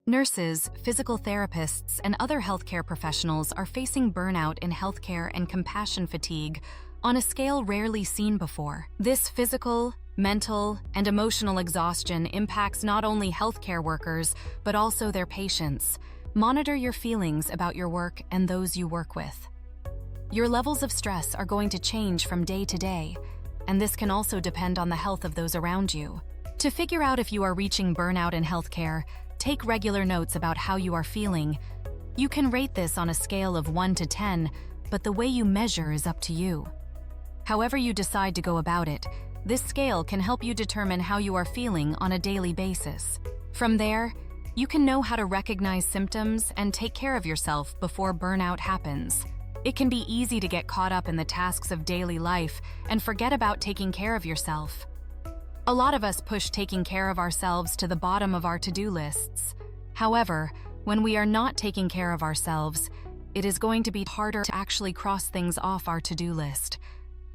Nurses, physical therapists, and other healthcare professionals are facing burnout in healthcare and compassion fatigue on a scale rarely seen before. This physical, mental, and emotional exhaustion impacts not only healthcare workers, but also their patients. Monitor your feelings about your work and those you work with. Your levels of stress are going to change from day to day, and this can also depend on the health of those around you. To figure out if you are reaching burnout in healthcare, take regular notes about how you are feeling. You can rate this on a scale of 1 to 10, but the way you measure is up to you. However you decide to go about it, this scale can help you determine how you are feeling on a daily basis. From there, you can know how to recognize symptoms and take care of yourself before burnout happens. It can be easy to get caught up in the tasks of daily life and forget about taking care of yourself. A lot of us push taking care of ourselves to the bottom of our to-do lists. However, when we are not taking care of ourselves, it is going to be harder to actually cross things off our to-do list.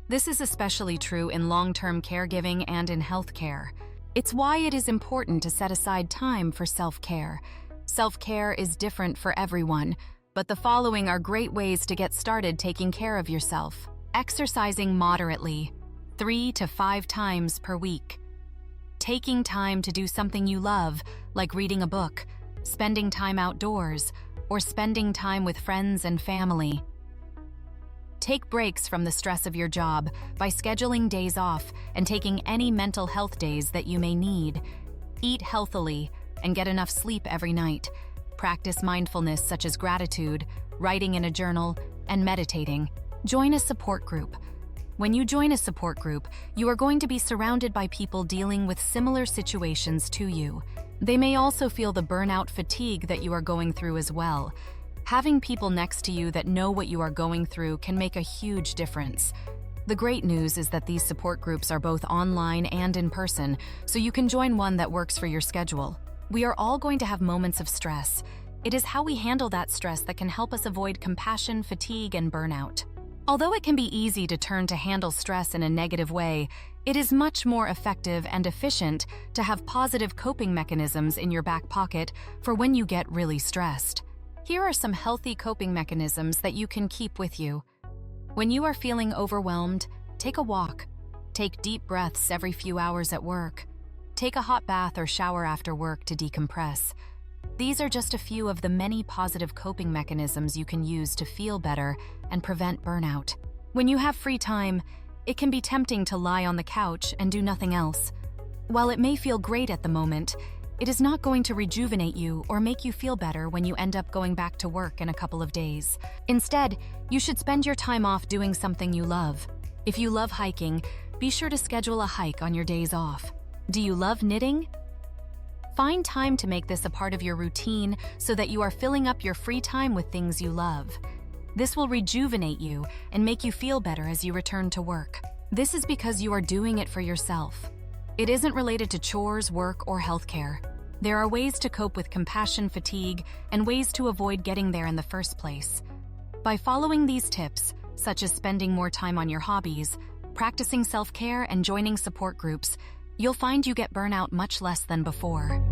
This is especially true in long-term caregiving and in healthcare. It's why it is important to set aside time for self-care. Self-care is different for everyone, but the following are great ways to get started taking care of yourself. Exercising moderately, 3 to 5 times per week. Taking time to do something you love, like reading a book, spending time outdoors, or spending time with friends and family. Take breaks from the stress of your job by scheduling days off and taking any mental health days that you may need. Eat healthily and get enough sleep every night. Practice mindfulness such as gratitude, writing in a journal, and meditating. Join a support group. When you join a support group, you are going to be surrounded by people dealing with similar situations to you. They may also feel the burnout fatigue that you are going through as well. Having people next to you that know what you are going through can make a huge difference. The great news is that these support groups are both online and in person, so you can join one that works for your schedule. We are all going to have moments of stress. It is how we handle that stress that can help us avoid compassion fatigue and burnout. Although it can be easy to turn to handle stress in a negative way, it is much more effective and efficient to have positive coping mechanisms in your back pocket for when you get really stressed. Here are some healthy coping mechanisms that you can keep with you. When you are feeling overwhelmed, take a walk. Take deep breaths every few hours at work. Take a hot bath or shower after work to decompress. These are just a few of the many positive coping mechanisms you can use to feel better and prevent burnout. When you have free time, it can be tempting to lie on the couch and do nothing else. While it may feel great at the moment, it is not going to rejuvenate you or make you feel better when you end up going back to work in a couple of days. Instead, you should spend your time off doing something you love. If you love hiking, be sure to schedule a hike on your days off. Do you love knitting? Find time to make this a part of your routine so that you are filling up your free time with things you love. This will rejuvenate you and make you feel better as you return to work. This is because you are doing it for yourself. It isn't related to chores, work, or healthcare. There are ways to cope with compassion fatigue and ways to avoid getting there in the first place. By following these tips, such as spending more time on your hobbies, practicing self-care, and joining support groups, you'll find you get burnout much less than before.